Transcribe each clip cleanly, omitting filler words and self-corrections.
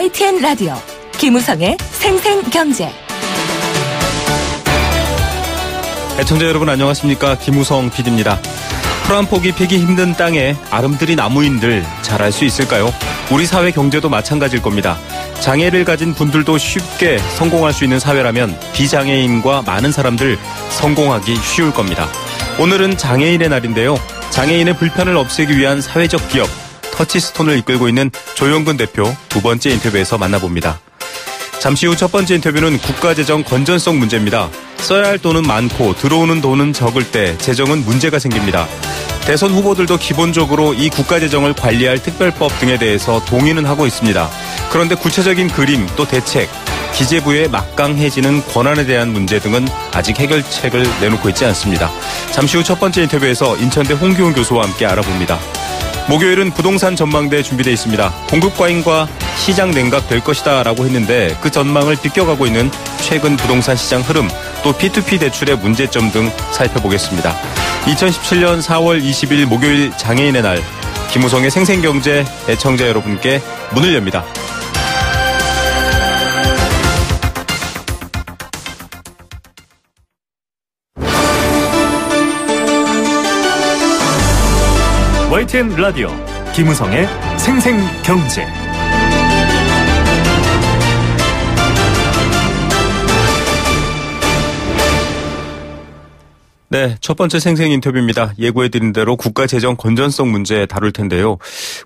YTN 라디오 김우성의 생생경제. 애청자 여러분 안녕하십니까? 김우성 PD입니다. 풀 한 포기 피기 힘든 땅에 아름드리 나무인들 잘할 수 있을까요? 우리 사회 경제도 마찬가지일 겁니다. 장애를 가진 분들도 쉽게 성공할 수 있는 사회라면 비장애인과 많은 사람들 성공하기 쉬울 겁니다. 오늘은 장애인의 날인데요. 장애인의 불편을 없애기 위한 사회적 기업 터치스톤을 이끌고 있는 조영근 대표 두 번째 인터뷰에서 만나봅니다. 잠시 후 첫 번째 인터뷰는 국가재정 건전성 문제입니다. 써야 할 돈은 많고 들어오는 돈은 적을 때 재정은 문제가 생깁니다. 대선 후보들도 기본적으로 이 국가재정을 관리할 특별법 등에 대해서 동의는 하고 있습니다. 그런데 구체적인 그림 또 대책, 기재부의 막강해지는 권한에 대한 문제 등은 아직 해결책을 내놓고 있지 않습니다. 잠시 후 첫 번째 인터뷰에서 인천대 홍기훈 교수와 함께 알아봅니다. 목요일은 부동산 전망대 준비되어 있습니다. 공급 과잉과 시장 냉각 될 것이다 라고 했는데 그 전망을 비껴가고 있는 최근 부동산 시장 흐름, 또 P2P 대출의 문제점 등 살펴보겠습니다. 2017년 4월 20일 목요일 장애인의 날, 김우성의 생생경제 애청자 여러분께 문을 엽니다. YTN 라디오 김우성의 생생경제. 네, 첫 번째 생생 인터뷰입니다. 예고해드린 대로 국가재정 건전성 문제 다룰 텐데요.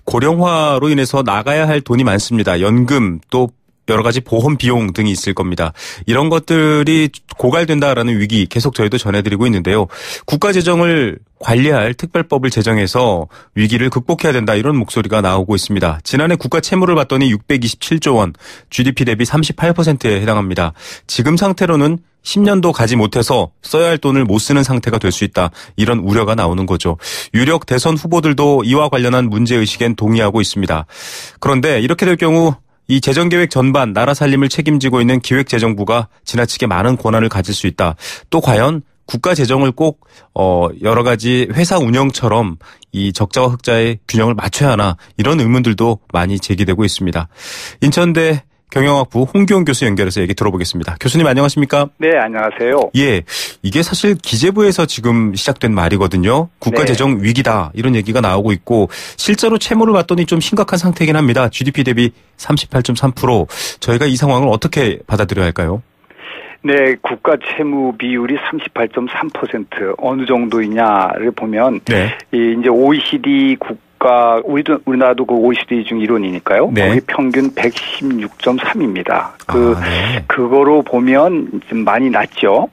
고령화로 인해서 나가야 할 돈이 많습니다. 연금 또 여러 가지 보험 비용 등이 있을 겁니다. 이런 것들이 고갈된다라는 위기 계속 저희도 전해드리고 있는데요. 국가재정을 관리할 특별법을 제정해서 위기를 극복해야 된다, 이런 목소리가 나오고 있습니다. 지난해 국가 채무를 봤더니 627조 원, GDP 대비 38%에 해당합니다. 지금 상태로는 10년도 가지 못해서 써야 할 돈을 못 쓰는 상태가 될 수 있다, 이런 우려가 나오는 거죠. 유력 대선 후보들도 이와 관련한 문제의식엔 동의하고 있습니다. 그런데 이렇게 될 경우 이 재정계획 전반 나라 살림을 책임지고 있는 기획재정부가 지나치게 많은 권한을 가질 수 있다. 또 과연 국가 재정을 꼭 여러 가지 회사 운영처럼 이 적자와 흑자의 균형을 맞춰야 하나, 이런 의문들도 많이 제기되고 있습니다. 인천대 경영학부 홍기훈 교수 연결해서 얘기 들어보겠습니다. 교수님 안녕하십니까? 네, 안녕하세요. 예, 이게 사실 기재부에서 지금 시작된 말이거든요. 국가재정 위기다, 이런 얘기가 나오고 있고 실제로 채무를 봤더니 좀 심각한 상태이긴 합니다. GDP 대비 38.3%. 저희가 이 상황을 어떻게 받아들여야 할까요? 네, 국가 채무 비율이 38.3% 어느 정도이냐를 보면 이제 OECD 우리나라도 그 OECD 중 일원이니까요. 거기 평균 116.3입니다. 그거로 보면 좀 많이 낮죠.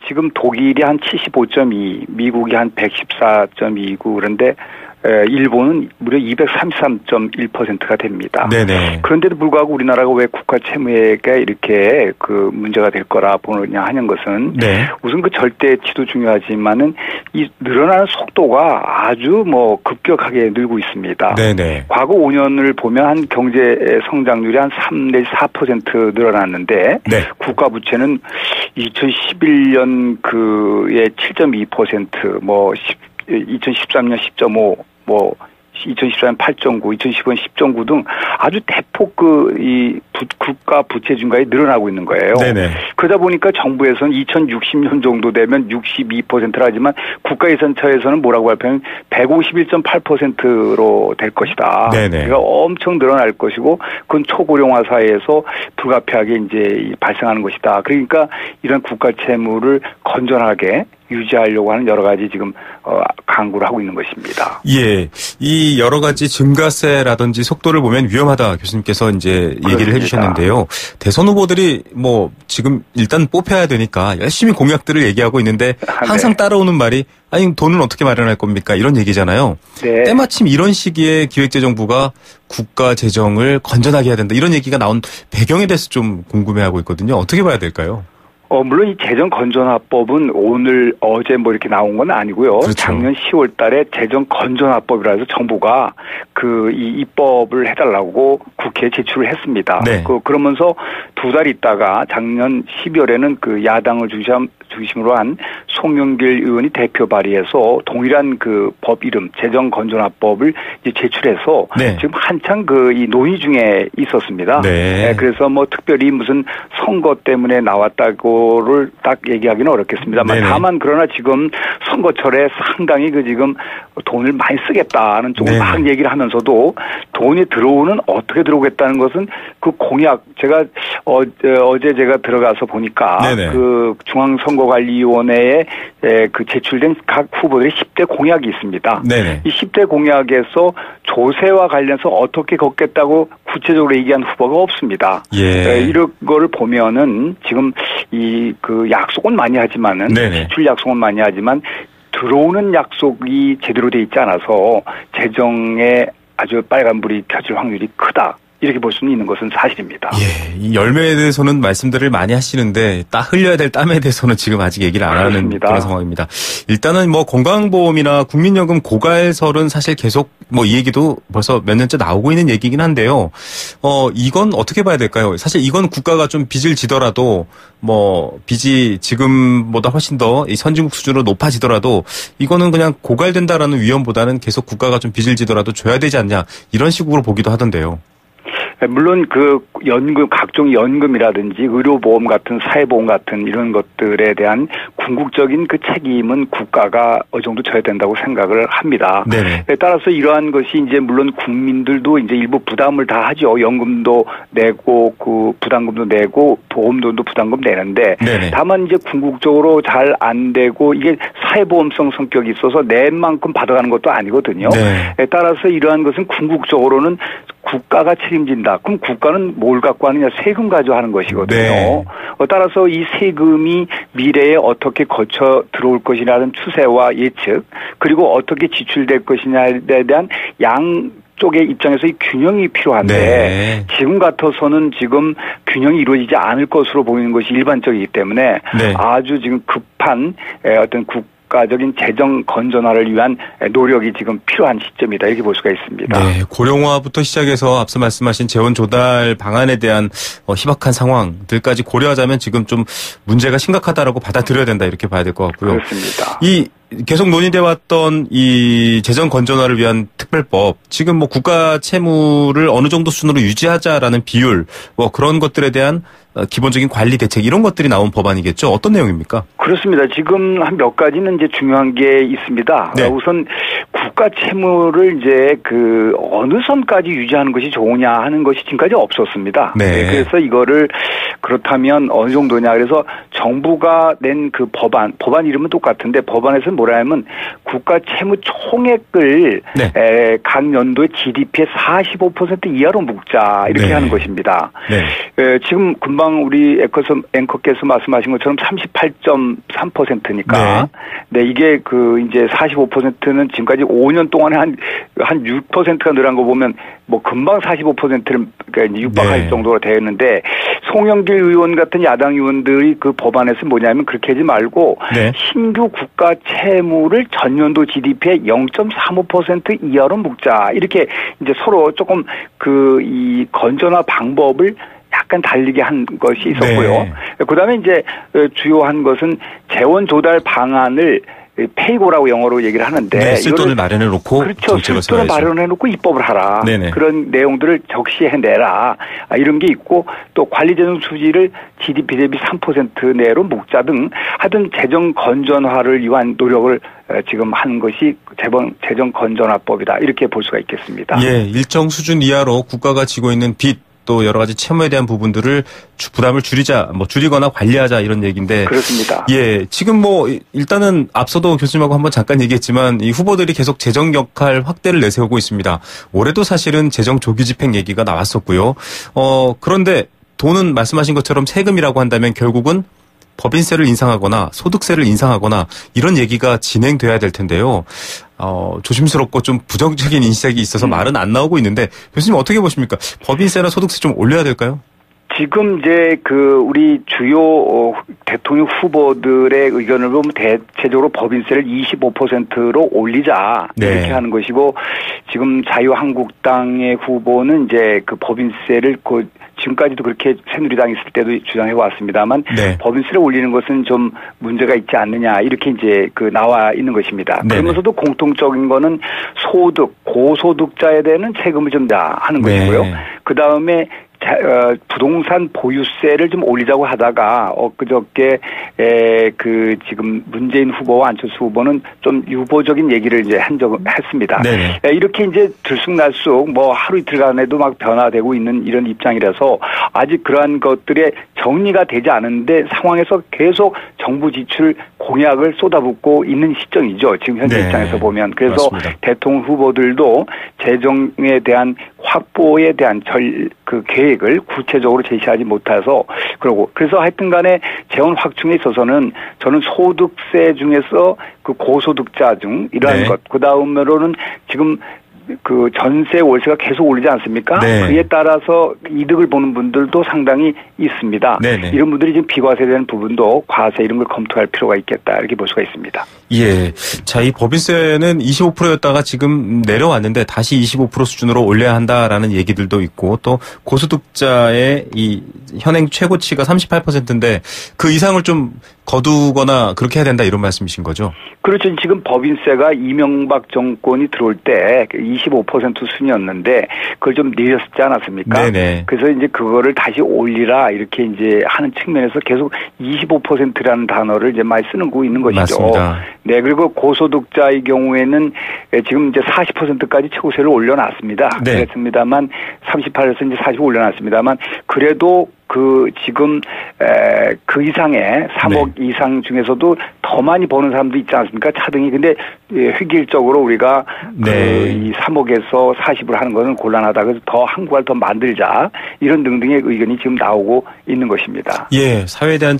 지금 독일이 한 75.2, 미국이 한 114.29, 그런데 일본은 무려 233.1%가 됩니다. 그런데도 불구하고 우리나라가 왜 국가 채무가 이렇게 그 문제가 될 거라 보느냐 하는 것은 우선 그 절대치도 중요하지만은 이 늘어나는 속도가 아주 급격하게 늘고 있습니다. 과거 5년을 보면 한 경제 성장률이 한 3 내지 4% 늘어났는데 국가 부채는 2011년 그의 7.2%, 2013년 10.5, 2014년 8.9, 2015년 10.9 등 아주 대폭 국가 부채 증가에 늘어나고 있는 거예요. 그러다 보니까 정부에서는 2060년 정도 되면 62%라 하지만 국가예산처에서는 뭐라고 발표하면 151.8%로 될 것이다. 그러니까 엄청 늘어날 것이고 그건 초고령화 사회에서 불가피하게 이제 발생하는 것이다. 그러니까 이런 국가 채무를 건전하게 유지하려고 하는 여러 가지 지금 강구를 하고 있는 것입니다. 예, 이 여러 가지 증가세라든지 속도를 보면 위험하다, 교수님께서 이제 얘기를 해주셨는데요. 대선 후보들이 지금 일단 뽑혀야 되니까 열심히 공약들을 얘기하고 있는데 항상 따라오는 말이 아니 돈은 어떻게 마련할 겁니까, 이런 얘기잖아요. 때마침 이런 시기에 기획재정부가 국가 재정을 건전하게 해야 된다, 이런 얘기가 나온 배경에 대해서 좀 궁금해하고 있거든요. 어떻게 봐야 될까요? 물론 이 재정건전화법은 오늘 어제 뭐 이렇게 나온 건 아니고요. 그렇죠. 작년 10월 달에 재정건전화법이라 해서 정부가 이 입법을 해달라고 국회에 제출을 했습니다. 네. 그러면서 두 달 있다가 작년 12월에는 그 야당을 중심으로 한 송영길 의원이 대표 발의해서 동일한 그 법 이름 재정건전화법을 이제 제출해서 네. 지금 한창 이 논의 중에 있었습니다. 네. 그래서 뭐 특별히 무슨 선거 때문에 나왔다고를 딱 얘기하기는 어렵겠습니다만 네네. 다만 그러나 지금 선거철에 상당히 지금 돈을 많이 쓰겠다는 쪽을 네네. 막 얘기를 하면서도 돈이 들어오는 어떻게 들어오겠다는 것은 그 공약 제가 어제 제가 들어가서 보니까 네네. 그 중앙선거관리위원회에 그 제출된 각 후보들의 10대 공약이 있습니다. 네네. 이 10대 공약에서 조세와 관련해서 어떻게 걷겠다고 구체적으로 얘기한 후보가 없습니다. 예. 이런 거를 보면은 지금 그 약속은 많이 하지만은 네네. 지출 약속은 많이 하지만 들어오는 약속이 제대로 돼 있지 않아서 재정에 아주 빨간불이 켜질 확률이 크다. 이렇게 볼 수는 있는 것은 사실입니다. 예, 이 열매에 대해서는 말씀들을 많이 하시는데 흘려야 될 땀에 대해서는 지금 아직 얘기를 안 그렇습니다. 하는 그런 상황입니다. 일단은 뭐 건강보험이나 국민연금 고갈설은 사실 계속 뭐 이 얘기도 벌써 몇 년째 나오고 있는 얘기긴 한데요. 이건 어떻게 봐야 될까요? 사실 이건 국가가 좀 빚을 지더라도 뭐 빚이 지금보다 훨씬 더 이 선진국 수준으로 높아지더라도 이거는 그냥 고갈된다라는 위험보다는 계속 국가가 좀 빚을 지더라도 줘야 되지 않냐 이런 식으로 보기도 하던데요. 물론 그 연금, 각종 연금이라든지 의료보험 같은 사회보험 같은 이런 것들에 대한 궁극적인 그 책임은 국가가 어느 정도 져야 된다고 생각을 합니다. 네네. 따라서 이러한 것이 이제 물론 국민들도 이제 일부 부담을 다 하죠. 연금도 내고 그 부담금도 내고 보험료도 부담금 내는데 네네. 다만 이제 궁극적으로 잘 안 되고 이게 사회보험성 성격이 있어서 낸 만큼 받아가는 것도 아니거든요. 네. 따라서 이러한 것은 궁극적으로는 국가가 책임진다. 그럼 국가는 뭘 갖고 하느냐? 세금 가지고 하는 것이거든요. 네. 따라서 이 세금이 미래에 어떻게 거쳐 들어올 것이라는 추세와 예측, 그리고 어떻게 지출될 것이냐에 대한 쪽의 입장에서 이 균형이 필요한데 네. 지금 같아서는 지금 균형이 이루어지지 않을 것으로 보이는 것이 일반적이기 때문에 네. 아주 지금 급한 어떤 국가적인 재정 건전화를 위한 노력이 지금 필요한 시점이다 이렇게 볼 수가 있습니다. 네, 고령화부터 시작해서 앞서 말씀하신 재원 조달 방안에 대한 희박한 상황들까지 고려하자면 지금 좀 문제가 심각하다라고 받아들여야 된다 이렇게 봐야 될 것 같고요. 그렇습니다. 계속 논의돼 왔던 이 재정 건전화를 위한 특별법, 지금 뭐 국가 채무를 어느 정도 수준으로 유지하자라는 비율, 뭐 그런 것들에 대한 기본적인 관리 대책 이런 것들이 나온 법안이겠죠. 어떤 내용입니까? 그렇습니다. 지금 한 몇 가지는 이제 중요한 게 있습니다. 네. 우선 국가 채무를 이제 그 어느 선까지 유지하는 것이 좋으냐 하는 것이 지금까지 없었습니다. 네. 그래서 이거를 그렇다면 어느 정도냐. 그래서 정부가 낸 그 법안 이름은 똑같은데 법안에서는 뭐라 하면 국가 채무 총액을 네. 각 연도의 GDP의 45% 이하로 묶자 이렇게 네. 하는 것입니다. 네. 지금 금방 우리 앵커께서 말씀하신 것처럼 38.3%니까 네, 이게 그 이제 45%는 지금까지 5년 동안에 한 6%가 늘어난 거 보면 뭐 금방 45%를 그러니까 육박할 네. 정도로 되었는데 송영길 의원 같은 야당 의원들이 그 법안에서 뭐냐면 그렇게 하지 말고 네. 신규 국가 채무를 전년도 GDP의 0.35% 이하로 묶자 이렇게 이제 서로 조금 이 건전화 방법을 약간 달리게 한 것이 있었고요. 네. 그다음에 이제 주요한 것은 재원 조달 방안을 페이고라고 영어로 얘기를 하는데 네, 쓸 돈을 마련해 놓고 그렇죠. 쓸 돈을 마련해 놓고 입법을 하라. 네네. 그런 내용들을 적시해내라. 이런 게 있고 또 관리재정 수지를 GDP 대비 3% 내로 묶자 등 하여튼 재정 건전화를 위한 노력을 지금 하는 것이 재정 건전화법이다. 이렇게 볼 수가 있겠습니다. 예, 일정 수준 이하로 국가가 지고 있는 빚 또 여러 가지 채무에 대한 부분들을 부담을 줄이거나 관리하자 이런 얘기인데. 그렇습니다. 예, 지금 뭐 일단은 앞서도 교수님하고 한번 잠깐 얘기했지만 이 후보들이 계속 재정 역할 확대를 내세우고 있습니다. 올해도 사실은 재정 조기 집행 얘기가 나왔었고요. 그런데 돈은 말씀하신 것처럼 세금이라고 한다면 결국은 법인세를 인상하거나 소득세를 인상하거나 이런 얘기가 진행돼야 될 텐데요. 조심스럽고 좀 부정적인 인식이 있어서 말은 안 나오고 있는데 교수님 어떻게 보십니까? 법인세나 소득세 좀 올려야 될까요? 지금 이제 우리 주요 대통령 후보들의 의견을 보면 대체적으로 법인세를 25%로 올리자 이렇게 하는 것이고, 지금 자유한국당의 후보는 이제 그 법인세를 지금까지도 그렇게 새누리당이 있을 때도 주장해 왔습니다만 법인세를 올리는 것은 좀 문제가 있지 않느냐 이렇게 이제 나와 있는 것입니다. 그러면서도 공통적인 거는 고소득자에 대한 세금을 좀 다 하는 것이고요. 그 다음에 부동산 보유세를 좀 올리자고 하다가 엊그저께 지금 문재인 후보와 안철수 후보는 좀 유보적인 얘기를 이제 했습니다. 이렇게 이제 들쑥날쑥 하루 이틀 간에도 막 변화되고 있는 이런 입장이라서 아직 그러한 것들의 정리가 되지 않은데 상황에서 계속 정부 지출 공약을 쏟아붓고 있는 시점이죠. 지금 현재 입장에서 보면. 그래서 맞습니다. 대통령 후보들도 재정에 대한 확보에 대한 계획을 구체적으로 제시하지 못해서 그래서 하여튼 간에 재원 확충에 있어서는 저는 소득세 중에서 고소득자 중 이러한 것, 그 다음으로는 지금 전세 월세가 계속 오르지 않습니까? 그에 따라서 이득을 보는 분들도 상당히 있습니다. 이런 분들이 지금 비과세에 대한 부분도 과세 이런 걸 검토할 필요가 있겠다 이렇게 볼 수가 있습니다. 예. 자, 이 법인세는 25%였다가 지금 내려왔는데 다시 25% 수준으로 올려야 한다라는 얘기들도 있고, 또 고소득자의 이 현행 최고치가 38%인데 그 이상을 좀 거두거나 그렇게 해야 된다 이런 말씀이신 거죠? 그렇죠. 지금 법인세가 이명박 정권이 들어올 때 25% 수준이었는데 그걸 좀 내렸지 않았습니까? 그래서 이제 그거를 다시 올리라 이렇게 이제 하는 측면에서 계속 25%라는 단어를 이제 많이 쓰는 거 있는 것이죠. 맞습니다. 네, 그리고 고소득자의 경우에는 지금 이제 40%까지 최고세를 올려놨습니다. 그랬습니다만 38에서 이제 40 올려놨습니다만 그래도 지금 그 이상의 3억 이상 중에서도 더 많이 버는 사람도 있지 않습니까? 차등이. 근데 획일적으로 우리가 이 3억에서 40을 하는 것은 곤란하다. 그래서 더 한국을 더 만들자. 이런 등등의 의견이 지금 나오고 있는 것입니다. 예, 사회에 대한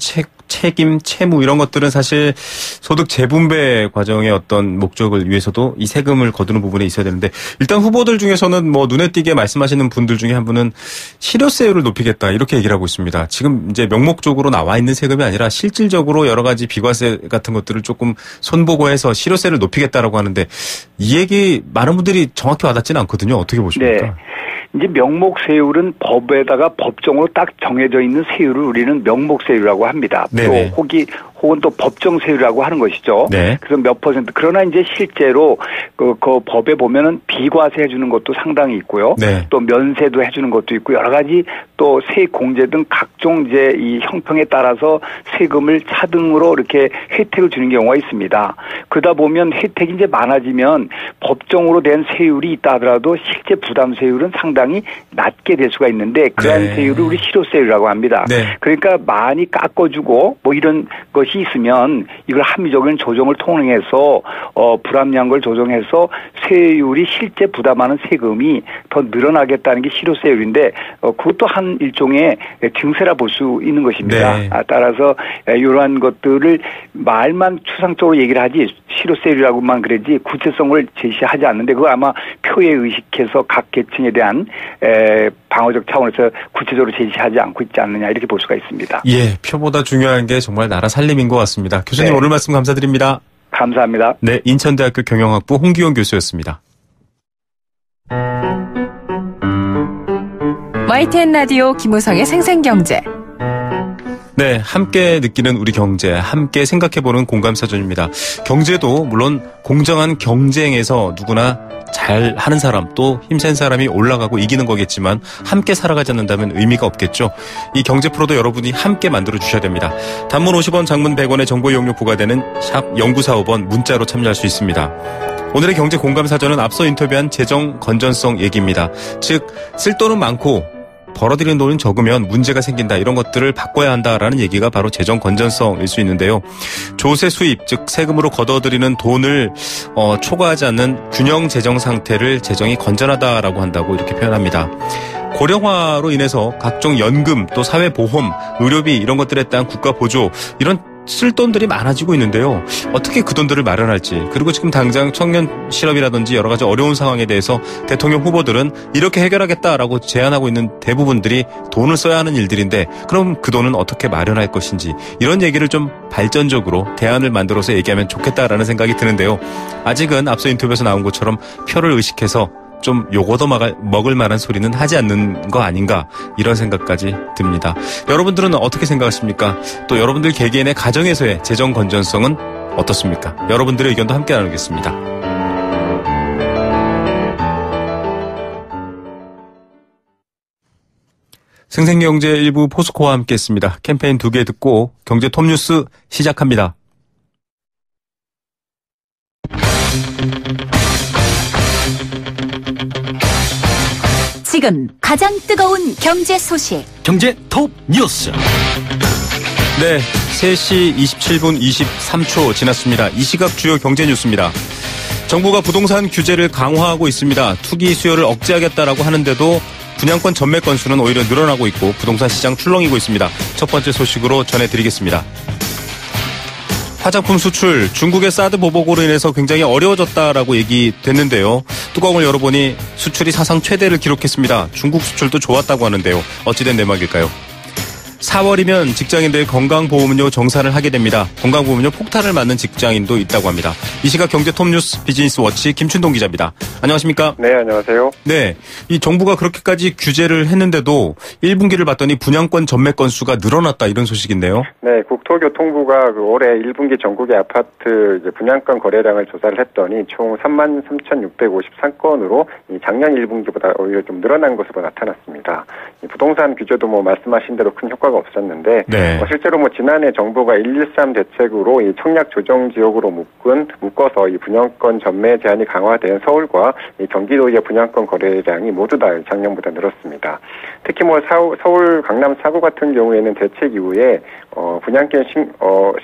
책임, 채무 이런 것들은 사실 소득 재분배 과정의 어떤 목적을 위해서도 이 세금을 거두는 부분에 있어야 되는데, 일단 후보들 중에서는 눈에 띄게 말씀하시는 분들 중에 한 분은 실효세율을 높이겠다 이렇게 얘기를 하고 있습니다. 지금 이제 명목적으로 나와 있는 세금이 아니라 실질적으로 여러 가지 비과세 같은 것들을 조금 손보고해서 실효세를 높이겠다라고 하는데, 이 얘기 많은 분들이 정확히 와닿지는 않거든요. 어떻게 보십니까? 이제 명목세율은 법에다가 법정으로 딱 정해져 있는 세율을 우리는 명목세율이라고 합니다. 혹은 또 법정세율이라고 하는 것이죠. 그래서 몇 %. 그러나 이제 실제로 그 법에 보면은 비과세 해주는 것도 상당히 있고요. 또 면세도 해주는 것도 있고 여러 가지 또 세액공제 등 각종 이제 이 형평에 따라서 세금을 차등으로 이렇게 혜택을 주는 경우가 있습니다. 그러다 보면 혜택이 이제 많아지면 법정으로 된 세율이 있다 하더라도 실제 부담세율은 상당히 낮게 될 수가 있는데 그러한 세율을 우리 실효세율이라고 합니다. 그러니까 많이 깎아주고 이런 것이 있으면 이걸 합리적인 조정을 통해서 불합리한 걸 조정해서 세율이 실제 부담하는 세금이 더 늘어나겠다는 게 실효세율인데 그것도 한 일종의 증세라 볼 수 있는 것입니다. 따라서 이러한 것들을 말만 추상적으로 얘기를 하지 실효세율이라고만 그러지 구체성을 제시하지 않는데 그거 아마 표에 의식해서 각 계층에 대한 방어적 차원에서 구체적으로 제시하지 않고 있지 않느냐 이렇게 볼 수가 있습니다. 예, 표보다 중요한 게 정말 나라 살림인 것 같습니다. 교수님 오늘 말씀 감사드립니다. 감사합니다. 네, 인천대학교 경영학부 홍기용 교수였습니다. YTN 라디오 김우성의 생생경제. 네, 함께 느끼는 우리 경제, 함께 생각해보는 공감사전입니다. 경제도 물론 공정한 경쟁에서 누구나 잘하는 사람 또 힘센 사람이 올라가고 이기는 거겠지만 함께 살아가지 않는다면 의미가 없겠죠. 이 경제 프로도 여러분이 함께 만들어주셔야 됩니다. 단문 50원, 장문 100원의 정보 이용료 부과되는 샵 0945번 문자로 참여할 수 있습니다. 오늘의 경제 공감사전은 앞서 인터뷰한 재정 건전성 얘기입니다. 즉 쓸 돈은 많고 벌어들이는 돈은 적으면 문제가 생긴다. 이런 것들을 바꿔야 한다라는 얘기가 바로 재정 건전성일 수 있는데요. 조세 수입, 즉 세금으로 걷어들이는 돈을 초과하지 않는 균형 재정 상태를 재정이 건전하다라고 한다고 이렇게 표현합니다. 고령화로 인해서 각종 연금, 또 사회보험, 의료비 이런 것들에 대한 국가 보조 이런 쓸 돈들이 많아지고 있는데요. 어떻게 그 돈들을 마련할지, 그리고 지금 당장 청년 실업이라든지 여러 가지 어려운 상황에 대해서 대통령 후보들은 이렇게 해결하겠다라고 제안하고 있는 대부분들이 돈을 써야 하는 일들인데, 그럼 그 돈은 어떻게 마련할 것인지, 이런 얘기를 좀 발전적으로 대안을 만들어서 얘기하면 좋겠다라는 생각이 드는데요. 아직은 앞서 인터뷰에서 나온 것처럼 표를 의식해서 좀 요거도 먹을 만한 소리는 하지 않는 거 아닌가, 이런 생각까지 듭니다. 여러분들은 어떻게 생각하십니까? 또 여러분들 개개인의 가정에서의 재정 건전성은 어떻습니까? 여러분들의 의견도 함께 나누겠습니다. 생생경제 일부 포스코와 함께했습니다. 캠페인 2개 듣고 경제 톱뉴스 시작합니다. 지금 가장 뜨거운 경제 소식. 경제 톱 뉴스. 네, 3시 27분 23초 지났습니다. 이 시각 주요 경제 뉴스입니다. 정부가 부동산 규제를 강화하고 있습니다. 투기 수요를 억제하겠다라고 하는데도 분양권 전매 건수는 오히려 늘어나고 있고 부동산 시장 출렁이고 있습니다. 첫 번째 소식으로 전해드리겠습니다. 화장품 수출, 중국의 사드 보복으로 인해서 굉장히 어려워졌다라고 얘기됐는데요. 뚜껑을 열어보니 수출이 사상 최대를 기록했습니다. 중국 수출도 좋았다고 하는데요. 어찌된 내막일까요? 4월이면 직장인들 건강보험료 정산을 하게 됩니다. 건강보험료 폭탄을 맞는 직장인도 있다고 합니다. 이 시각 경제 톱뉴스 비즈니스 워치 김춘동 기자입니다. 안녕하십니까? 네, 안녕하세요. 네, 이 정부가 그렇게까지 규제를 했는데도 1분기를 봤더니 분양권 전매 건수가 늘어났다, 이런 소식인데요. 네, 국토교통부가 올해 1분기 전국의 아파트 분양권 거래량을 조사를 했더니 총 33,653건으로 작년 1분기보다 오히려 좀 늘어난 것으로 나타났습니다. 이 부동산 규제도 말씀하신 대로 큰 효과가 없었는데, 네. 실제로 지난해 정부가 113 대책으로 이 청약 조정 지역으로 묶어서 이 분양권 전매 제한이 강화된 서울과 이 경기도의 분양권 거래량이 모두 다 작년보다 늘었습니다. 특히 서울 강남 4구 같은 경우에는 대책 이후에 분양권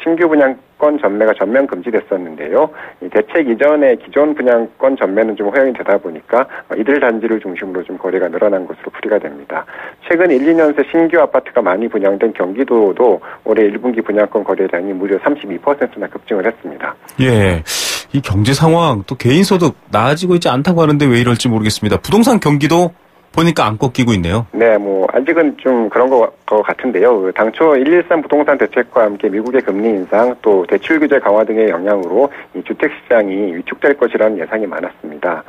신규 분양권 전매가 전면 금지됐었는데요. 이 대책 이전에 기존 분양권 전매는 좀 허용이 되다 보니까 이들 단지를 중심으로 좀 거래가 늘어난 것으로 풀이가 됩니다. 최근 1, 2년 새 신규 아파트가 많이 분양된 경기도도 올해 1분기 분양권 거래량이 무려 32%나 급증을 했습니다. 예, 이 경제 상황 또 개인 소득 나아지고 있지 않다고 하는데 왜 이럴지 모르겠습니다. 부동산 경기도 보니까 안 꺾이고 있네요. 네, 아직은 좀 그런 것 같은데요. 당초 113 부동산 대책과 함께 미국의 금리 인상, 또 대출 규제 강화 등의 영향으로 이 주택 시장이 위축될 것이라는 예상이 많았습니다.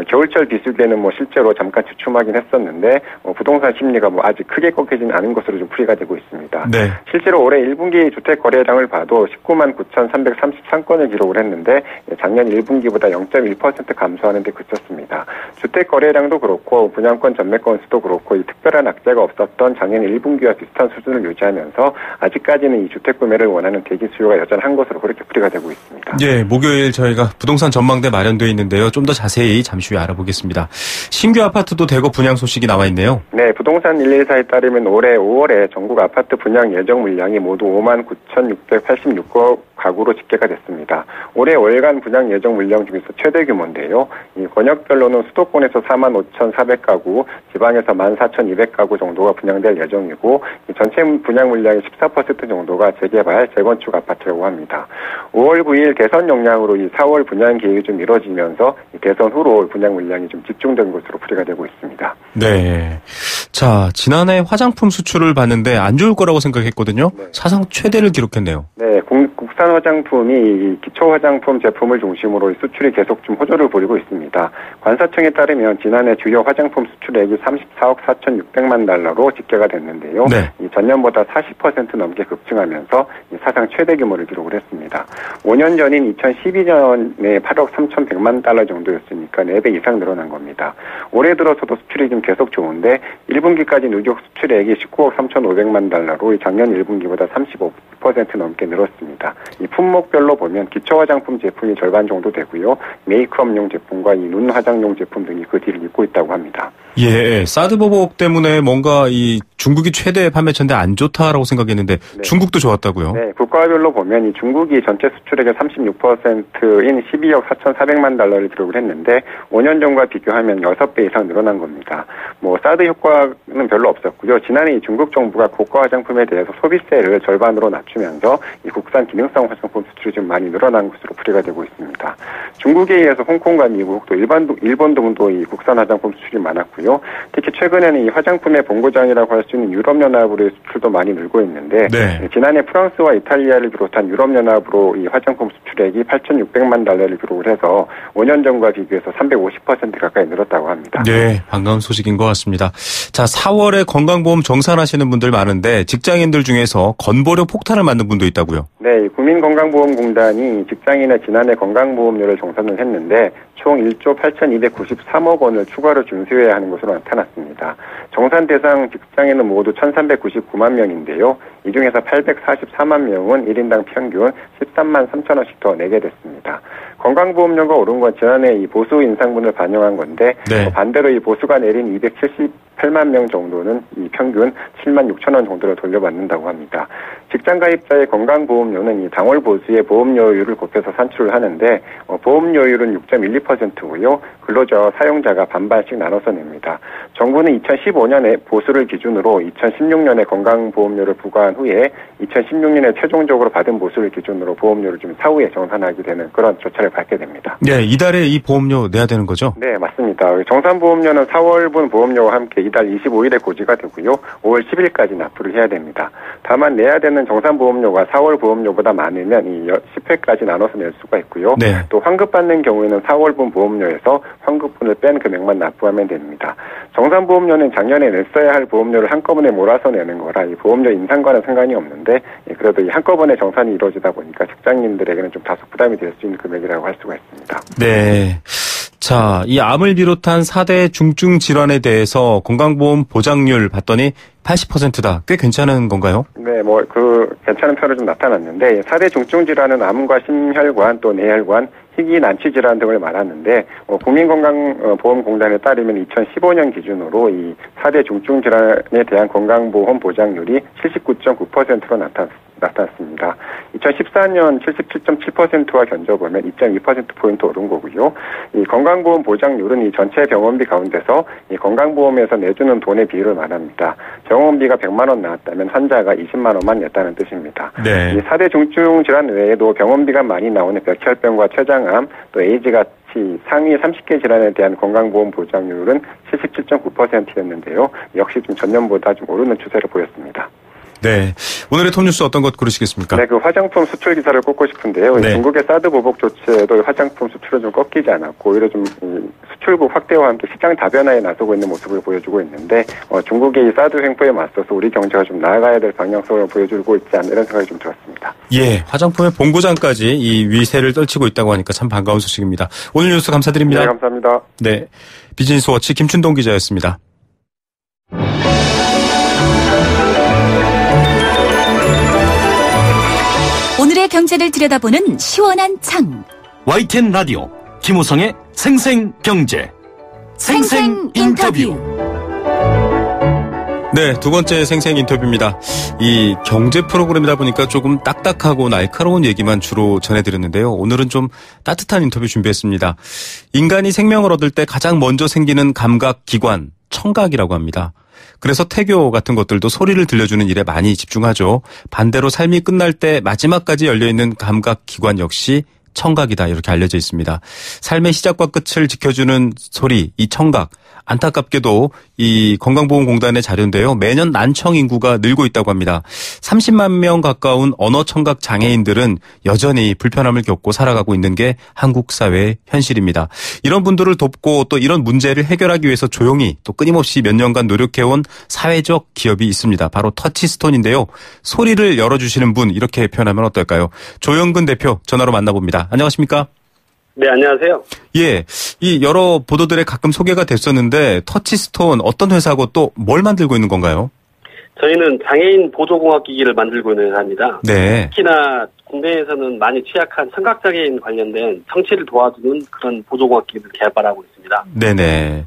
겨울철 비수기에는 실제로 잠깐 주춤하긴 했었는데, 부동산 심리가 아직 크게 꺾이진 않은 것으로 좀 풀이가 되고 있습니다. 네. 실제로 올해 1분기 주택 거래량을 봐도 19만 9,333건을 기록을 했는데, 작년 1분기보다 0.1% 감소하는 데 그쳤습니다. 주택 거래량도 그렇고, 분양권 전매 건수도 그렇고, 이 특별한 악재가 없었던 작년 1분기와 비슷한 수준을 유지하면서 아직까지는 이 주택 구매를 원하는 대기 수요가 여전한 것으로 그렇게 풀이가 되고 있습니다. 예, 목요일 저희가 부동산 전망대 마련되어 있는데요. 좀 더 자세히 잠시 후에 알아보겠습니다. 신규 아파트도 대거 분양 소식이 나와 있네요. 네, 부동산 114에 따르면 올해 5월에 전국 아파트 분양 예정 물량이 모두 5만 9,686거 가구로 집계가 됐습니다. 올해 월간 분양 예정 물량 중에서 최대 규모인데요. 이 권역별로는 수도권에서 4만 5,400가구, 지방에서 14,200가구 정도가 분양될 예정이고, 이 전체 분양 물량의 14% 정도가 재개발, 재건축 아파트라고 합니다. 5월 9일 대선 영향으로 이 4월 분양 계획이 좀 미뤄지면서 이 대선 후로 분양 물량이 좀 집중된 것으로 풀이가 되고 있습니다. 네. 자, 지난해 화장품 수출을 봤는데 안 좋을 거라고 생각했거든요. 네. 사상 최대를 기록했네요. 네, 국산 화장품이 기초 화장품 제품을 중심으로 수출이 계속 좀 호조를 보이고 있습니다. 관사청에 따르면 지난해 주요 화장품 수출액이 34억 4,600만 달러로 집계가 됐는데요. 네. 이 전년보다 40% 넘게 급증하면서 사상 최대 규모를 기록을 했습니다. 5년 전인 2012년에 8억 3,100만 달러 정도였으니까 4배 이상 늘어난 겁니다. 올해 들어서도 수출이 좀 계속 좋은데 1분기까지 누적 수출액이 19억 3,500만 달러로 작년 1분기보다 35% 넘게 늘었습니다. 있습니다. 이 품목별로 보면 기초 화장품 제품이 절반 정도 되고요. 메이크업용 제품과 이 눈 화장용 제품 등이 그 뒤를 잇고 있다고 합니다. 예, 사드 보복 때문에 뭔가 이 중국이 최대 판매처인데 안 좋다라고 생각했는데 네. 중국도 좋았다고요? 네, 국가별로 보면 이 중국이 전체 수출액의 36%인 12억 4,400만 달러를 기록을 했는데 5년 전과 비교하면 6배 이상 늘어난 겁니다. 뭐 사드 효과는 별로 없었고요. 지난해 이 중국 정부가 고가 화장품에 대해서 소비세를 절반으로 낮추면서 이 국산 기능성 화장품 수출이 좀 많이 늘어난 것으로 풀이가 되고 있습니다. 중국에 의해서 홍콩과 미국 또 일본 등도 이 국산 화장품 수출이 많았고요. 특히 최근에는 이 화장품의 본고장이라고 할 수 있는 유럽연합으로의 수출도 많이 늘고 있는데 네. 지난해 프랑스와 이탈리아를 비롯한 유럽연합으로 이 화장품 수출액이 8,600만 달러를 기록을 해서 5년 전과 비교해서 350% 가까이 늘었다고 합니다. 네, 반가운 소식인 것 같습니다. 자, 4월에 건강보험 정산하시는 분들 많은데 직장인들 중에서 건보료 폭탄을 맞는 분도 있다고요? 네, 국민건강보험공단이 직장인의 지난해 건강보험료를 정산을 했는데 총 1조 8,293억 원을 추가로 준수해야 하는 것으로 나타났습니다. 정산 대상 직장인은 모두 1,399만 명인데요. 이 중에서 844만 명은 1인당 평균 13만 3천 원씩 더 내게 됐습니다. 건강보험료가 오른 건 지난해 이 보수 인상분을 반영한 건데 네. 반대로 이 보수가 내린 278만 명 정도는 이 평균 7만 6천 원 정도로 돌려받는다고 합니다. 직장 가입자의 건강보험료는 이 당월 보수의 보험료율을 곱해서 산출을 하는데 보험료율은 6.12%고요. 근로자와 사용자가 반반씩 나눠서 냅니다. 정부는 2015년에 보수를 기준으로 2016년에 건강보험료를 부과한 후에 2016년에 최종적으로 받은 보수를 기준으로 보험료를 좀 사후에 정산하게 되는 그런 조처를 밟게 됩니다. 네, 이달에 이 보험료 내야 되는 거죠? 네, 맞습니다. 정산보험료는 4월분 보험료와 함께 이달 25일에 고지가 되고요. 5월 10일까지 납부를 해야 됩니다. 다만 내야 되는 정산보험료가 4월 보험료보다 많으면 이 10회까지 나눠서 낼 수가 있고요. 네. 또 환급받는 경우에는 4월분 보험료에서 환급분을 뺀 금액만 납부하면 됩니다. 정산보험료는 작년에 냈어야 할 보험료를 한꺼번에 몰아서 내는 거라 이 보험료 인상과는 상관이 없는데 그래도 이 한꺼번에 정산이 이루어지다 보니까 직장인들에게는 좀 다소 부담이 될 수 있는 금액이라고 할 수가 있습니다. 네. 자, 이 암을 비롯한 4대 중증 질환에 대해서 건강보험 보장률 봤더니 80%다. 꽤 괜찮은 건가요? 네, 괜찮은 편으로 좀 나타났는데 4대 중증 질환은 암과 심혈관 또 뇌혈관, 희귀 난치 질환 등을 말하는데 국민건강보험공단에 따르면 2015년 기준으로 이 4대 중증 질환에 대한 건강보험 보장률이 79.9%로 나타났습니다. 2014년 77.7%와 견져보면 2.2%포인트 오른 거고요. 이 건강보험 보장률은 이 전체 병원비 가운데서 이 건강보험에서 내주는 돈의 비율을 말합니다. 병원비가 100만 원 나왔다면 환자가 20만 원만 냈다는 뜻입니다. 네. 이 4대 중증 질환 외에도 병원비가 많이 나오는 백혈병과 췌장암, 또 에이즈 같이 상위 30개 질환에 대한 건강보험 보장률은 77.9%였는데요. 역시 좀 전년보다 좀 오르는 추세를 보였습니다. 네. 오늘의 톱뉴스 어떤 것 고르시겠습니까? 네, 화장품 수출 기사를 꼽고 싶은데요. 네. 중국의 사드 보복 조치에도 화장품 수출은 좀 꺾이지 않았고 오히려 좀 수출국 확대와 함께 시장 다변화에 나서고 있는 모습을 보여주고 있는데 중국의 이 사드 횡포에 맞서서 우리 경제가 좀 나아가야 될 방향성을 보여주고 있지 않나 이런 생각이 좀 들었습니다. 예, 화장품의 본고장까지 이 위세를 떨치고 있다고 하니까 참 반가운 소식입니다. 오늘 뉴스 감사드립니다. 네, 감사합니다. 네, 비즈니스워치 김춘동 기자였습니다. 오늘의 경제를 들여다보는 시원한 창. YTN 라디오 김호성의 생생경제 생생인터뷰. 네, 두 번째 생생 인터뷰입니다. 이 경제 프로그램이다 보니까 조금 딱딱하고 날카로운 얘기만 주로 전해드렸는데요. 오늘은 좀 따뜻한 인터뷰 준비했습니다. 인간이 생명을 얻을 때 가장 먼저 생기는 감각기관, 청각이라고 합니다. 그래서 태교 같은 것들도 소리를 들려주는 일에 많이 집중하죠. 반대로 삶이 끝날 때 마지막까지 열려있는 감각기관 역시 청각이다 이렇게 알려져 있습니다. 삶의 시작과 끝을 지켜주는 소리, 이 청각. 안타깝게도 이 건강보험공단의 자료인데요. 매년 난청 인구가 늘고 있다고 합니다. 30만 명 가까운 언어청각 장애인들은 여전히 불편함을 겪고 살아가고 있는 게 한국 사회의 현실입니다. 이런 분들을 돕고 또 이런 문제를 해결하기 위해서 조용히 또 끊임없이 몇 년간 노력해온 사회적 기업이 있습니다. 바로 터치스톤인데요. 소리를 열어주시는 분 이렇게 표현하면 어떨까요? 조영근 대표 전화로 만나봅니다. 안녕하십니까? 네, 안녕하세요. 예, 이 여러 보도들에 가끔 소개가 됐었는데 터치스톤 어떤 회사고 또 뭘 만들고 있는 건가요? 저희는 장애인 보조공학기기를 만들고 있는 회사입니다. 네. 특히나 국내에서는 많이 취약한 청각장애인 관련된 청취를 도와주는 그런 보조공학기를 개발하고 있습니다. 네네.